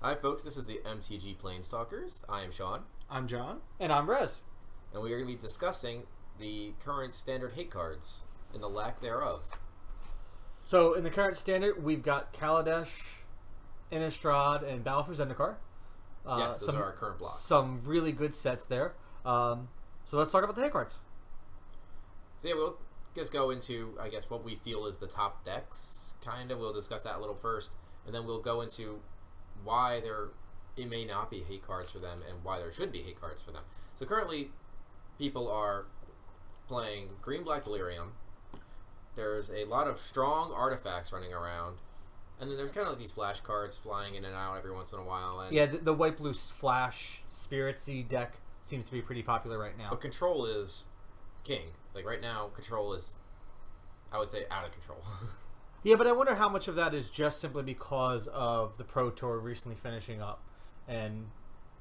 Hi, folks. This is the MTG planesTalkers. I am Sean. I'm John. And I'm Rez. And we are going to be discussing the current standard hate cards and the lack thereof. So, in the current standard, we've got Kaladesh, Innistrad, and Battle for Zendikar. Yes, those are our current blocks. Some really good sets there. So let's talk about the hate cards. So yeah, we'll just go into, I guess, what we feel is the top decks, kind of. We'll discuss that a little first, and then we'll go into why it may not be hate cards for them and why there should be hate cards for them. So currently, people are playing Green-Black Delirium. There's a lot of strong artifacts running around, and then there's kind of like these flash cards flying in and out every once in a while. And yeah, the white-blue flash Spiritsy deck seems to be pretty popular right now. But control is king. Like right now, control is, I would say, out of control. Yeah, but I wonder how much of that is just simply because of the Pro Tour recently finishing up, and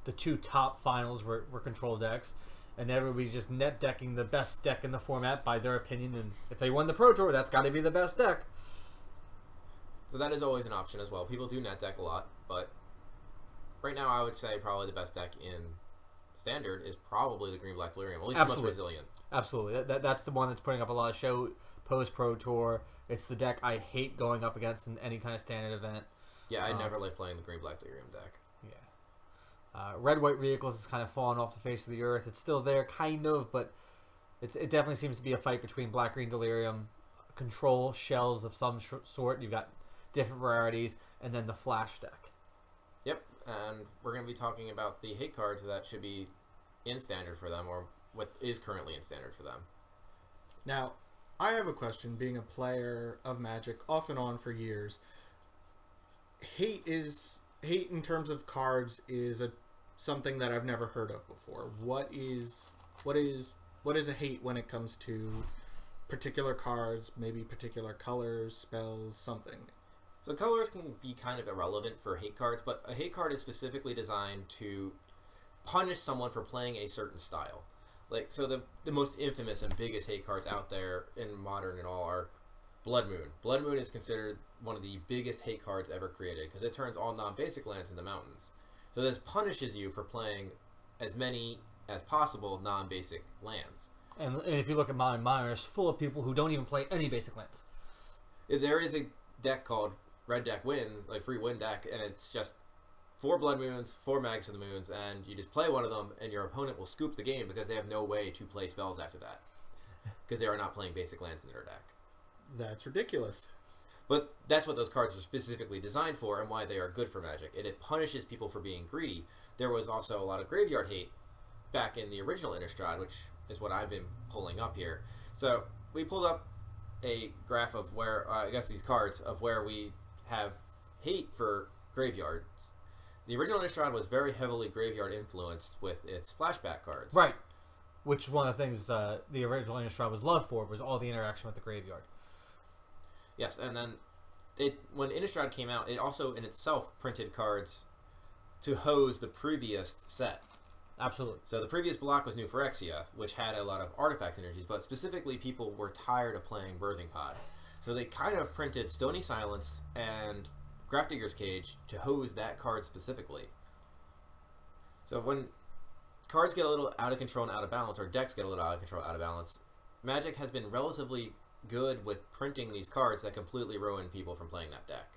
the two top finals were control decks, and everybody just net decking the best deck in the format by their opinion, and if they won the Pro Tour, that's got to be the best deck. So that is always an option as well. People do net deck a lot, but right now I would say probably the best deck in Standard is probably the Green-Black Delirium, at least the most resilient. Absolutely. That's the one that's putting up a lot of show post-Pro Tour. It's the deck I hate going up against in any kind of Standard event. Yeah, I never like playing the Green-Black Delirium deck. Yeah. Red-White Vehicles has kind of fallen off the face of the earth. It's still there, kind of, but it definitely seems to be a fight between Black-Green Delirium, Control, Shells of some sort. You've got different varieties, and then the Flash deck. Yep, and we're going to be talking about the hate cards that should be in Standard for them, or what is currently in Standard for them. Now, I have a question. Being a player of Magic off and on for years, hate in terms of cards is something that I've never heard of before. What is a hate when it comes to particular cards, maybe particular colors, spells, something? So colors can be kind of irrelevant for hate cards, but a hate card is specifically designed to punish someone for playing a certain style. Like, so the most infamous and biggest hate cards out there in Modern and all are Blood Moon. Blood Moon is considered one of the biggest hate cards ever created because it turns all non-basic lands into mountains. So this punishes you for playing as many as possible non-basic lands. And if you look at Modern, it's full of people who don't even play any basic lands. There is a deck called Red Deck Wins, like free win deck, and it's just 4 Blood Moons, 4 Mags of the Moons, and you just play one of them, and your opponent will scoop the game because they have no way to play spells after that. Because they are not playing basic lands in their deck. That's ridiculous. But that's what those cards are specifically designed for and why they are good for Magic. And it punishes people for being greedy. There was also a lot of graveyard hate back in the original Innistrad, which is what I've been pulling up here. So we pulled up a graph of where, I guess these cards, of where we have hate for graveyards. The original Innistrad was very heavily graveyard influenced with its flashback cards. Right. Which one of the things the original Innistrad was loved for was all the interaction with the graveyard. Yes, and then when Innistrad came out, it also in itself printed cards to hose the previous set. Absolutely. So the previous block was New Phyrexia, which had a lot of artifact energies, but specifically people were tired of playing Birthing Pod. So they kind of printed Stony Silence and Grafdigger's Cage to hose that card specifically. So when cards get a little out of control and out of balance, or decks get a little out of control, out of balance, Magic has been relatively good with printing these cards that completely ruin people from playing that deck.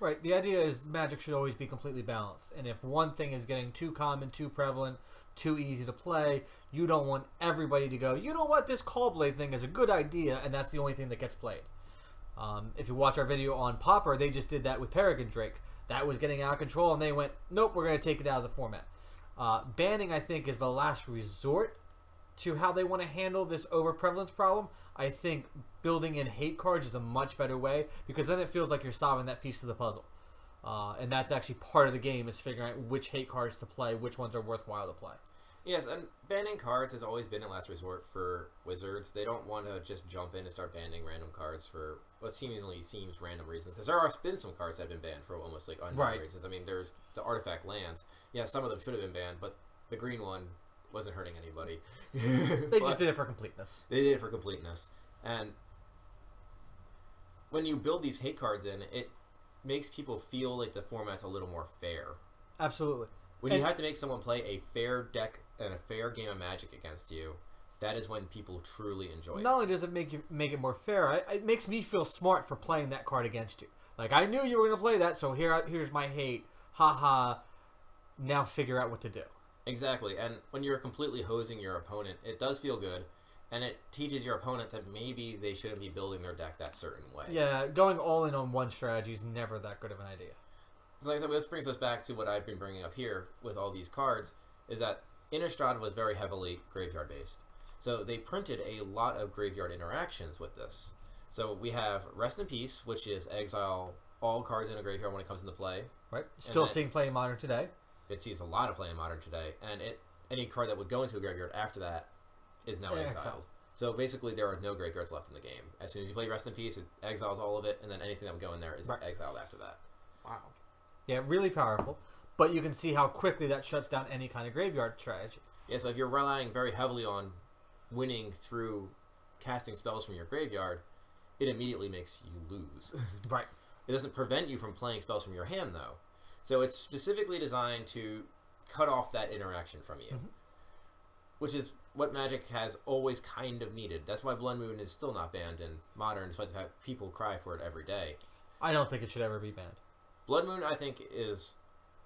Right. The idea is Magic should always be completely balanced. And if one thing is getting too common, too prevalent, too easy to play, you don't want everybody to go, you know what, this Callblade thing is a good idea, and that's the only thing that gets played. If you watch our video on Pauper, they just did that with Peregrine Drake. That was getting out of control, and they went, nope, we're going to take it out of the format. Banning, I think, is the last resort to how they want to handle this overprevalence problem. I think building in hate cards is a much better way, because then it feels like you're solving that piece of the puzzle. And that's actually part of the game, is figuring out which hate cards to play, which ones are worthwhile to play. Yes, and banning cards has always been a last resort for Wizards. They don't want to just jump in and start banning random cards for what seemingly seems random reasons. Because there have been some cards that have been banned for almost like unknown reasons. I mean, there's the artifact lands. Yeah, some of them should have been banned, but the green one wasn't hurting anybody. They just did it for completeness. They did it for completeness. And when you build these hate cards in, it makes people feel like the format's a little more fair. Absolutely. When you have to make someone play a fair deck and a fair game of Magic against you, that is when people truly enjoy it. Not only does it make it more fair, it makes me feel smart for playing that card against you. Like, I knew you were going to play that, so here's my hate. Ha. Now figure out what to do. Exactly, and when you're completely hosing your opponent, it does feel good, and it teaches your opponent that maybe they shouldn't be building their deck that certain way. Yeah, going all in on one strategy is never that good of an idea. So like I said, this brings us back to what I've been bringing up here with all these cards, is that Innistrad was very heavily graveyard-based. So they printed a lot of graveyard interactions with this. So we have Rest in Peace, which is exile all cards in a graveyard when it comes into play. Right. Still seeing play in Modern today. It sees a lot of play in Modern today, and any card that would go into a graveyard after that is now exiled. So basically, there are no graveyards left in the game. As soon as you play Rest in Peace, it exiles all of it, and then anything that would go in there is exiled after that. Wow. Yeah, really powerful. But you can see how quickly that shuts down any kind of graveyard strategy. Yeah, so if you're relying very heavily on winning through casting spells from your graveyard, it immediately makes you lose. Right. It doesn't prevent you from playing spells from your hand, though. So it's specifically designed to cut off that interaction from you, which is what Magic has always kind of needed. That's why Blood Moon is still not banned in Modern, despite the fact people cry for it every day. I don't think it should ever be banned. Blood Moon, I think, is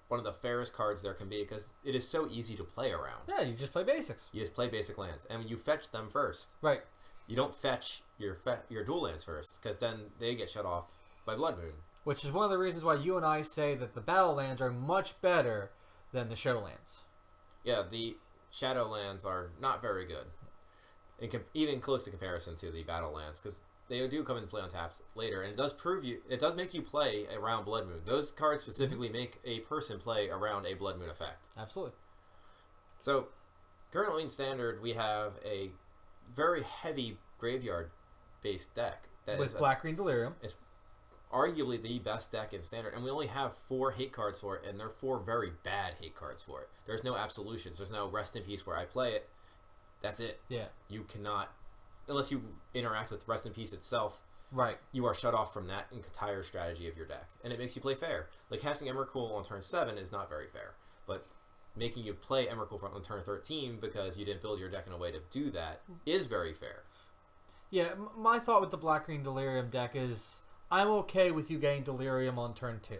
one of the fairest cards there can be because it is so easy to play around. Yeah, you just play basics. You just play basic lands, and you fetch them first. Right. You don't fetch your dual lands first, because then they get shut off by Blood Moon. Which is one of the reasons why you and I say that the battle lands are much better than the show lands. Yeah, the shadow lands are not very good, even close to comparison to the battle lands, because they do come into play untapped later, and it does make you play around Blood Moon. Those cards specifically make a person play around a Blood Moon effect. Absolutely. So, currently in Standard, we have a very heavy graveyard-based deck. With Black-Green Delirium. It's arguably the best deck in Standard, and we only have 4 hate cards for it, and they're 4 very bad hate cards for it. There's no absolutions. There's no Rest in Peace where I play it. That's it. Yeah. You cannot, unless you interact with Rest in Peace itself, right? You are shut off from that entire strategy of your deck, and it makes you play fair. Like casting Emrakul on turn 7 is not very fair, but making you play Emrakul on turn 13 because you didn't build your deck in a way to do that is very fair. Yeah, my thought with the Black-Green Delirium deck is I'm okay with you getting Delirium on turn 2.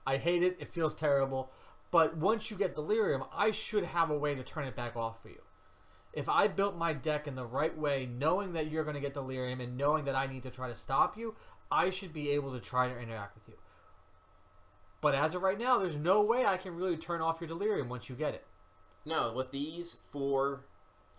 I hate it. It feels terrible. But once you get Delirium, I should have a way to turn it back off for you. If I built my deck in the right way, knowing that you're going to get Delirium and knowing that I need to try to stop you, I should be able to try to interact with you. But as of right now, there's no way I can really turn off your Delirium once you get it. No, with these 4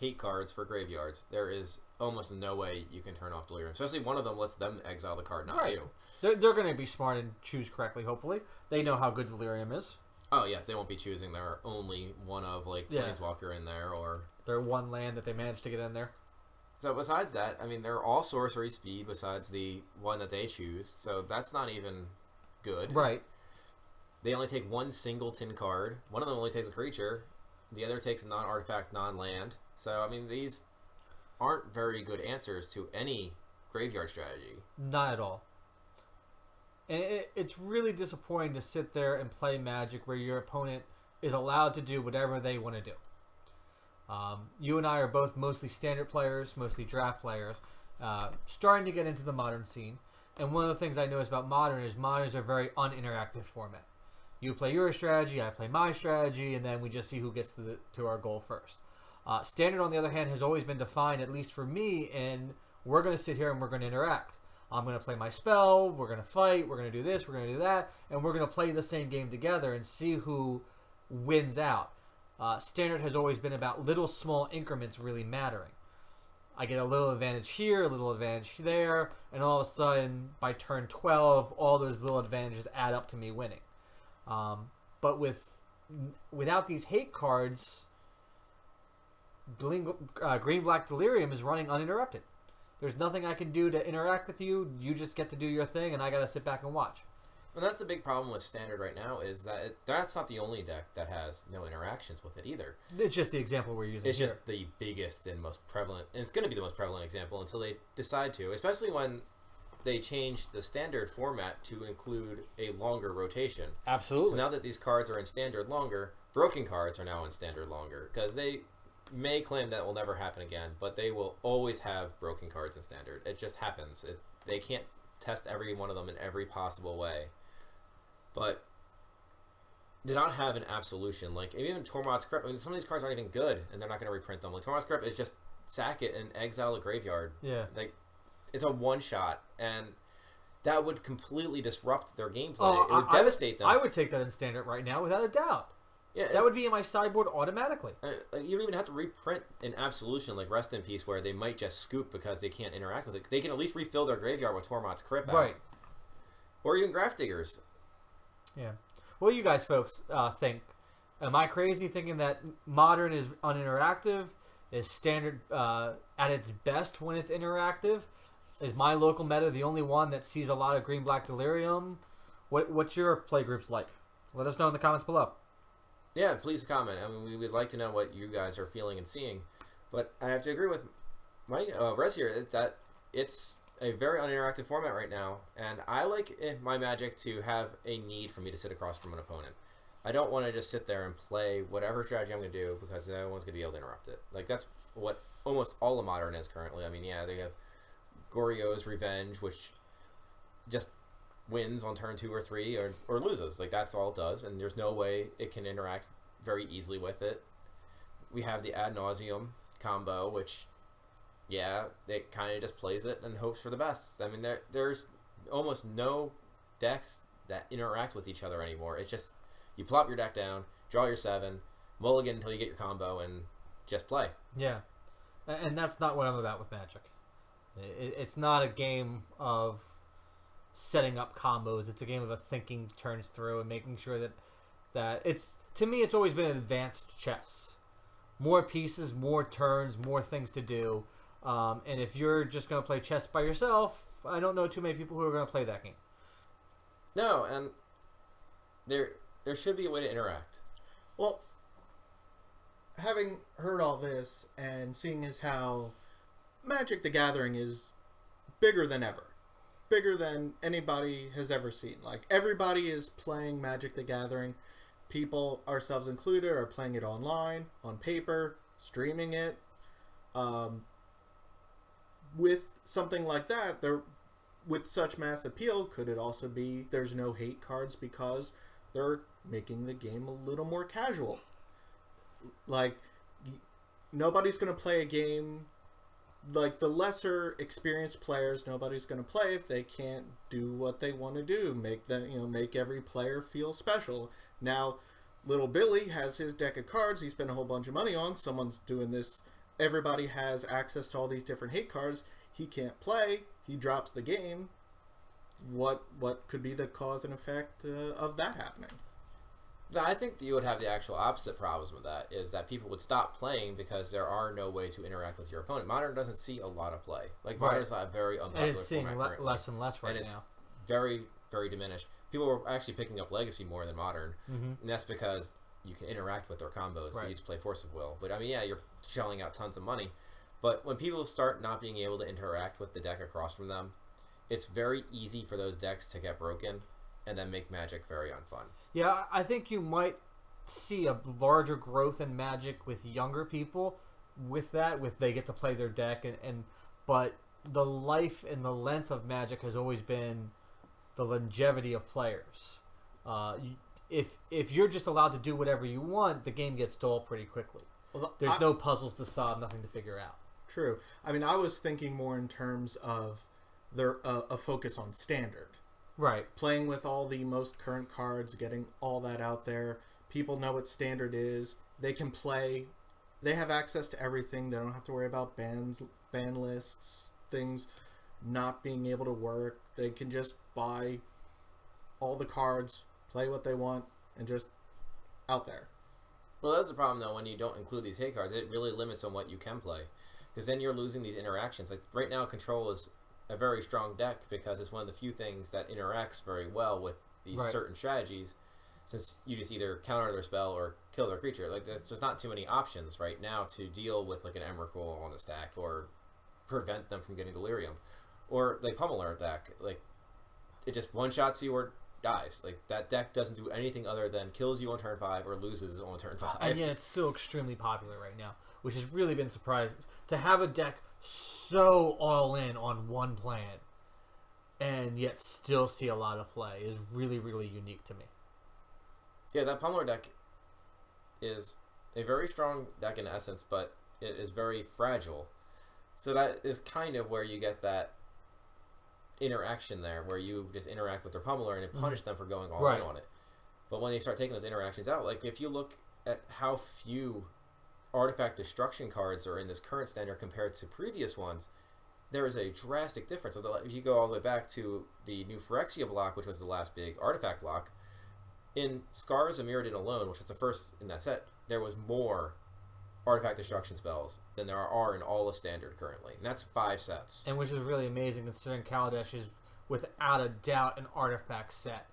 hate cards for graveyards, there is almost no way you can turn off Delirium. Especially one of them lets them exile the card, not you. They're going to be smart and choose correctly, hopefully. They know how good Delirium is. Oh, yes, they won't be choosing their only one of, Planeswalker in there, or their one land that they managed to get in there. So besides that, I mean, they're all sorcery speed besides the one that they choose, so that's not even good. Right. They only take one singleton card. One of them only takes a creature. The other takes a non-artifact, non-land. So, I mean, these aren't very good answers to any graveyard strategy. Not at all. And it's really disappointing to sit there and play Magic where your opponent is allowed to do whatever they want to do. You and I are both mostly Standard players, mostly draft players, starting to get into the Modern scene. And one of the things I notice about Modern is Modern is a very uninteractive format. You play your strategy, I play my strategy, and then we just see who gets to our goal first. Standard, on the other hand, has always been defined, at least for me, and we're going to sit here and we're going to interact. I'm going to play my spell, we're going to fight, we're going to do this, we're going to do that, and we're going to play the same game together and see who wins out. Standard has always been about little small increments really mattering. I get a little advantage here, a little advantage there, and all of a sudden, by turn 12, all those little advantages add up to me winning. But without these hate cards, Green-Black Delirium is running uninterrupted. There's nothing I can do to interact with you. You just get to do your thing, and I got to sit back and watch. And that's the big problem with Standard right now, is that that's not the only deck that has no interactions with it either. It's just the example we're using. It's just the biggest and most prevalent, and it's going to be the most prevalent example until they decide to, especially when they changed the standard format to include a longer rotation. Absolutely. So now that these cards are in standard longer, broken cards are now in standard longer, because they may claim that will never happen again, but they will always have broken cards in standard. It just happens. They can't test every one of them in every possible way. But they don't have an absolution. Like, even Tormod's Crypt, I mean, some of these cards aren't even good, and they're not going to reprint them. Like, Tormod's Crypt is just sack it and exile a graveyard. Yeah. Like, it's a one-shot, and that would completely disrupt their gameplay. It would devastate them. I would take that in standard right now, without a doubt. Yeah, that would be in my sideboard automatically. You don't even have to reprint an absolution like Rest in Peace, where they might just scoop because they can't interact with it. They can at least refill their graveyard with Tormod's Crypt out. Right. Or even Grafdiggers. Yeah. What do you guys folks think? Am I crazy thinking that Modern is uninteractive? Is Standard at its best when it's interactive? Is my local meta the only one that sees a lot of green-black delirium? What's your playgroups like? Let us know in the comments below. Yeah, please comment. I mean, we would like to know what you guys are feeling and seeing. But I have to agree with Mike Rez here that it's a very uninteractive format right now, and I like my Magic to have a need for me to sit across from an opponent. I don't want to just sit there and play whatever strategy I'm going to do because no one's going to be able to interrupt it. Like, that's what almost all of Modern is currently. I mean, yeah, they have Goryo's Revenge, which just wins on turn 2 or 3 or loses. Like, that's all it does, and there's no way it can interact very easily with it. We have the Ad Nauseum combo, which, yeah, it kind of just plays it and hopes for the best. I mean, there's almost no decks that interact with each other anymore. It's just, you plop your deck down, draw your 7, mulligan until you get your combo, and just play. Yeah. And that's not what I'm about with Magic. It's not a game of setting up combos. It's a game of a thinking turns through and making sure that it's, to me, it's always been advanced chess. More pieces, more turns, more things to do. And if you're just going to play chess by yourself, I don't know too many people who are going to play that game. No, and there should be a way to interact. Well, having heard all this and seeing as how Magic the Gathering is bigger than ever. Bigger than anybody has ever seen. Like, everybody is playing Magic the Gathering. People, ourselves included, are playing it online, on paper, streaming it. With something like that, with such mass appeal, could it also be there's no hate cards because they're making the game a little more casual? Like, nobody's going to play a game. Like, the lesser experienced players, nobody's going to play if they can't do what they want to do. Make every player feel special. Now, little Billy has his deck of cards he spent a whole bunch of money on. Someone's doing this. Everybody has access to all these different hate cards. He can't play. He drops the game. What could be the cause and effect of that happening? I think you would have the actual opposite problems with that, is that people would stop playing because there are no way to interact with your opponent. Modern doesn't see a lot of play. Like, Modern's a very unpopular and it's seeing format less and less right now. And it's very, very diminished. People are actually picking up Legacy more than Modern, and that's because you can interact with their combos, so you just play Force of Will. But, I mean, yeah, you're shelling out tons of money. But when people start not being able to interact with the deck across from them, it's very easy for those decks to get broken and then make Magic very unfun. Yeah, I think you might see a larger growth in Magic with younger people with that, with they get to play their deck, but the life and the length of Magic has always been the longevity of players. If you're just allowed to do whatever you want, the game gets dull pretty quickly. Well, there's no puzzles to solve, nothing to figure out. True. I mean, I was thinking more in terms of a focus on standard. Right. Playing with all the most current cards, getting all that out there. People know what standard is. They can play. They have access to everything. They don't have to worry about ban lists, things not being able to work. They can just buy all the cards, play what they want, and just out there. Well, that's the problem, though, when you don't include these hate cards. It really limits on what you can play. Because then you're losing these interactions. Like, right now, Control is a very strong deck because it's one of the few things that interacts very well with these certain strategies, since you just either counter their spell or kill their creature. Like, there's not too many options right now to deal with, like, an Emrakul on the stack or prevent them from getting Delirium. Or like Pummeler deck, like it just one shots you or dies. Like that deck doesn't do anything other than kills you on turn 5 or loses on turn 5. And yet it's still extremely popular right now, which has really been surprising to have a deck so all in on one plan and yet still see a lot of play is really, really unique to me. Yeah, that Pummeler deck is a very strong deck in essence, but it is very fragile. So that is kind of where you get that interaction there, where you just interact with their Pummeler and punish them for going all in on it. But when they start taking those interactions out, like if you look at how few artifact destruction cards are in this current standard compared to previous ones, there is a drastic difference. So if you go all the way back to the new Phyrexia block, which was the last big artifact block, in Scars of Mirrodin alone, which was the first in that set, there was more artifact destruction spells than there are in all of Standard currently. And that's 5 sets. And which is really amazing considering Kaladesh is without a doubt an artifact set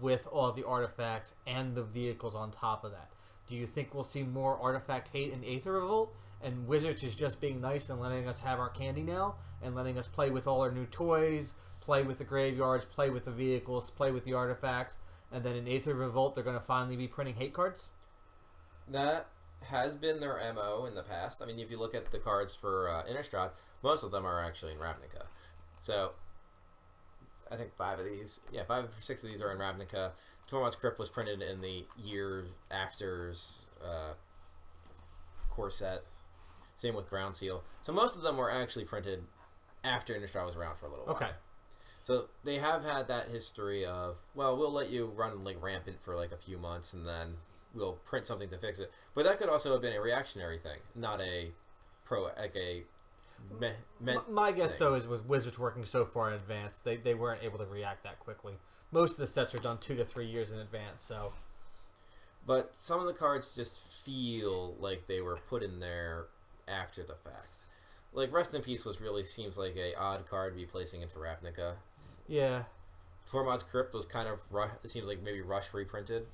with all the artifacts and the vehicles on top of that. Do you think we'll see more artifact hate in Aether Revolt? And Wizards is just being nice and letting us have our candy now and letting us play with all our new toys, play with the graveyards, play with the vehicles, play with the artifacts, and then in Aether Revolt they're going to finally be printing hate cards? That has been their MO in the past. I mean, if you look at the cards for Innistrad, most of them are actually in Ravnica. So, I think 5 or 6 of these are in Ravnica. Tormod's Crypt was printed in the year after's core set. Same with Ground Seal. So most of them were actually printed after Innistrad was around for a little while. Okay. So they have had that history of, well, we'll let you run like rampant for like a few months and then we'll print something to fix it. But that could also have been a reactionary thing, not a My guess, thing. though, is with Wizards working so far in advance, they weren't able to react that quickly. Most of the sets are done 2 to 3 years in advance, so... But some of the cards just feel like they were put in there after the fact. Like, Rest in Peace seems like a odd card to be placing into Ravnica. Yeah. Tormod's Crypt was kind of, it seems like maybe Rush reprinted.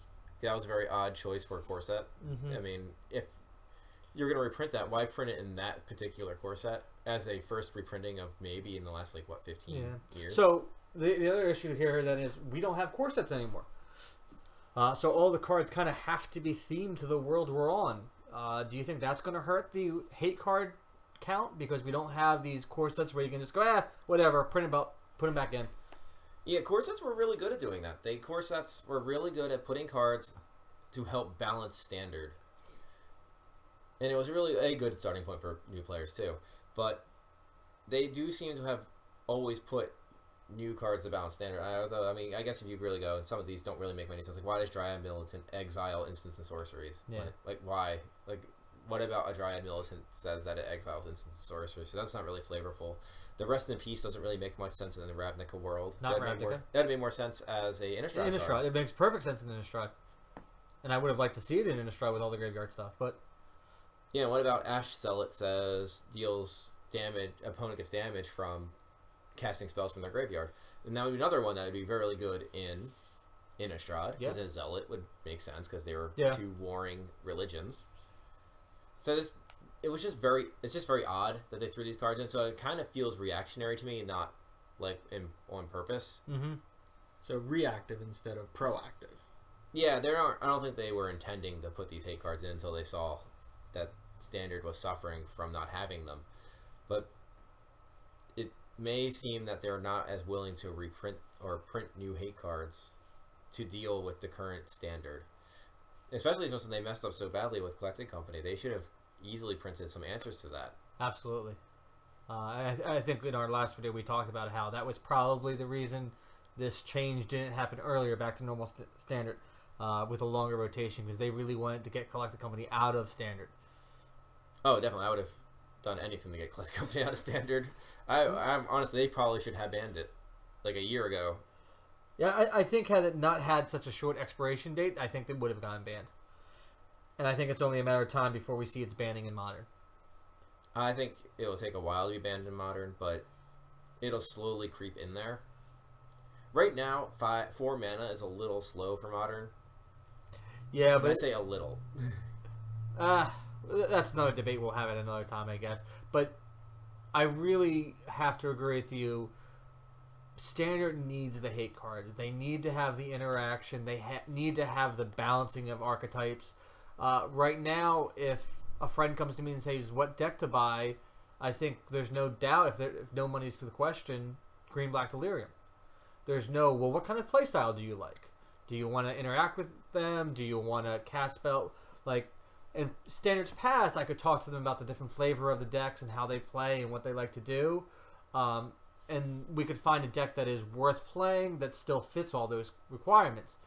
That was a very odd choice for a core set. Mm-hmm. I mean, if you're going to reprint that, why print it in that particular core set as a first reprinting of maybe in the last, 15 years? So, the other issue here then is we don't have core sets anymore. So all the cards kind of have to be themed to the world we're on. Do you think that's going to hurt the hate card count? Because we don't have these core sets where you can just go, whatever, put them back in. Yeah, core sets were really good at doing that. Core sets were really good at putting cards to help balance Standard. And it was really a good starting point for new players, too. But they do seem to have always put new cards to balance Standard. I mean, I guess if you really go, and some of these don't really make many sense. Like, why does Dryad Militant exile instants and sorceries? Yeah. Why? Like, what about a Dryad Militant says that it exiles instants and sorceries? So that's not really flavorful. The Rest in Peace doesn't really make much sense in the Ravnica world. Not Ravnica. That'd make more sense as a Innistrad Innistrad. card. It makes perfect sense in Innistrad. And I would have liked to see it in Innistrad with all the graveyard stuff, but... Yeah, what about Ash Zealot says deals damage, opponent gets damage from casting spells from their graveyard. And that would be another one that would be very good in Innistrad, because a Zealot would make sense because they were two warring religions. So it's just very odd that they threw these cards in, so it kind of feels reactionary to me, not on purpose. Mm-hmm. So reactive instead of proactive. Yeah, I don't think they were intending to put these hate cards in until they saw that Standard was suffering from not having them. But it may seem that they're not as willing to reprint or print new hate cards to deal with the current Standard. Especially since they messed up so badly with Collected Company. They should have easily printed some answers to that. Absolutely. I think in our last video we talked about how that was probably the reason this change didn't happen earlier back to normal Standard with a longer rotation, because they really wanted to get Collected Company out of Standard. Oh, definitely. I would have done anything to get Collected Company out of Standard. I'm honestly, they probably should have banned it like a year ago. Yeah, I think had it not had such a short expiration date, I think they would have gotten banned. And I think it's only a matter of time before we see its banning in Modern. I think it will take a while to be banned in Modern, but it'll slowly creep in there. Right now, 4 mana is a little slow for Modern. Yeah, but I say a little. That's another debate we'll have at another time, I guess. But I really have to agree with you. Standard needs the hate cards. They need to have the interaction. They need to have the balancing of archetypes. Right now, if a friend comes to me and says what deck to buy, I think there's no doubt, if no money's to the question, Green Black Delirium. There's no, well, what kind of playstyle do you like? Do you want to interact with them? Do you want to cast spell? Like, in Standards past, I could talk to them about the different flavor of the decks and how they play and what they like to do. And we could find a deck that is worth playing that still fits all those requirements.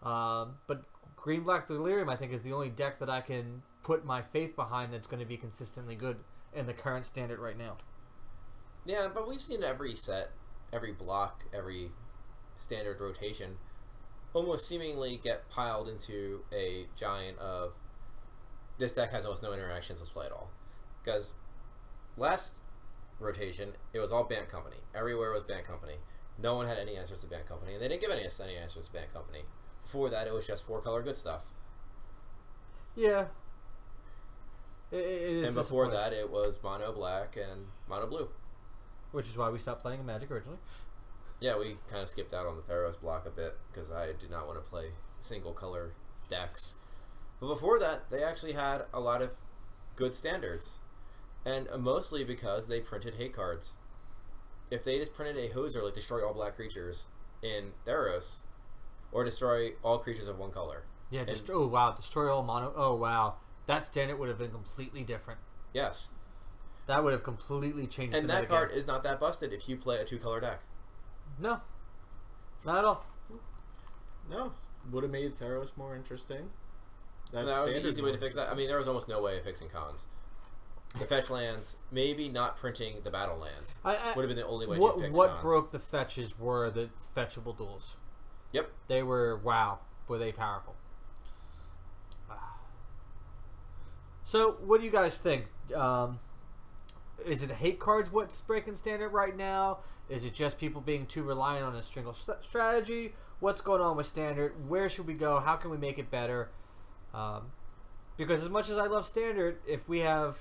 But Green Black Delirium, I think, is the only deck that I can put my faith behind that's going to be consistently good in the current Standard right now. Yeah, but we've seen every set, every block, every Standard rotation almost seemingly get piled into a giant of this deck has almost no interactions, let's play it all. Because last rotation, it was all Bant Company. Everywhere was Bant Company. No one had any answers to Bant Company, and they didn't give any answers to Bant Company. Before that, it was just 4-color good stuff. Yeah. It is. And before that, it was mono black and mono blue. Which is why we stopped playing Magic originally. Yeah, we kind of skipped out on the Theros block a bit because I did not want to play single color decks. But before that, they actually had a lot of good standards. And mostly because they printed hate cards. If they just printed a hoser like destroy all black creatures in Theros, or destroy all creatures of one color. Yeah, oh wow, destroy all mono. Oh wow, that standard would have been completely different. Yes. That would have completely changed and the that card game. is not that busted if you play a 2-color deck. No. Not at all. No. Would have made Theros more interesting. That was the easy way to fix that. I mean, there was almost no way of fixing cons. The fetch lands, maybe not printing the battle lands, would have been the only way to fix What cons. broke the fetches were the fetchable duels. Yep. They were, wow, were they powerful. So, what do you guys think? Is it the hate cards what's breaking Standard right now? Is it just people being too reliant on a single strategy? What's going on with Standard? Where should we go? How can we make it better? Because as much as I love Standard, if we have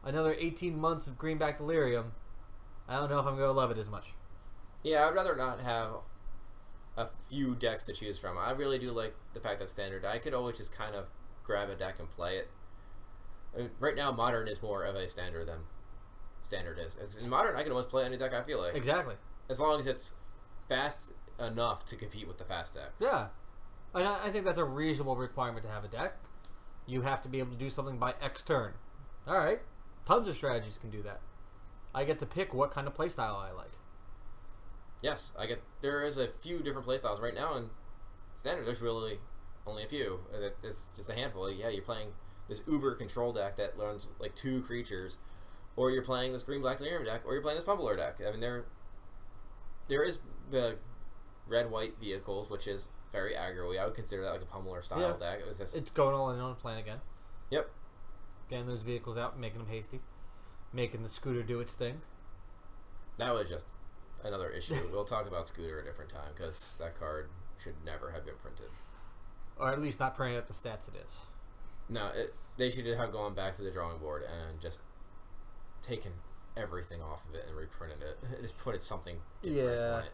another 18 months of Greenback Delirium, I don't know if I'm going to love it as much. Yeah, I'd rather not have a few decks to choose from. I really do like the fact that Standard, I could always just kind of grab a deck and play it. I mean, right now, Modern is more of a Standard than Standard is. In Modern, I can almost play any deck I feel like. Exactly. As long as it's fast enough to compete with the fast decks. Yeah. And I think that's a reasonable requirement to have a deck. You have to be able to do something by X turn. All right. Tons of strategies can do that. I get to pick what kind of playstyle I like. Yes, there is a few different playstyles right now in Standard. There's really only a few. It's just a handful. Yeah, you're playing this Uber control deck that learns like 2 creatures, or you're playing this Green Black Delirium deck, or you're playing this Pummeler deck. I mean, there is the red white vehicles, which is very aggro-y. I would consider that like a Pummeler style deck. It's going all in on a plan again. Yep. Getting those vehicles out, making them hasty, making the Scooter do its thing. That was just another issue. We'll talk about Scooter a different time because that card should never have been printed, or at least not printed at the stats it is. No, they should have gone back to the drawing board and just taken everything off of it and reprinted it. Just put something different on it.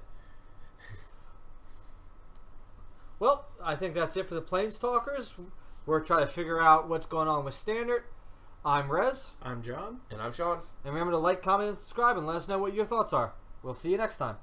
Well, I think that's it for the planestalkers. We're trying to figure out what's going on with Standard. I'm Rez. I'm John. And I'm Sean. And remember to like, comment, and subscribe, and let us know what your thoughts are. We'll see you next time.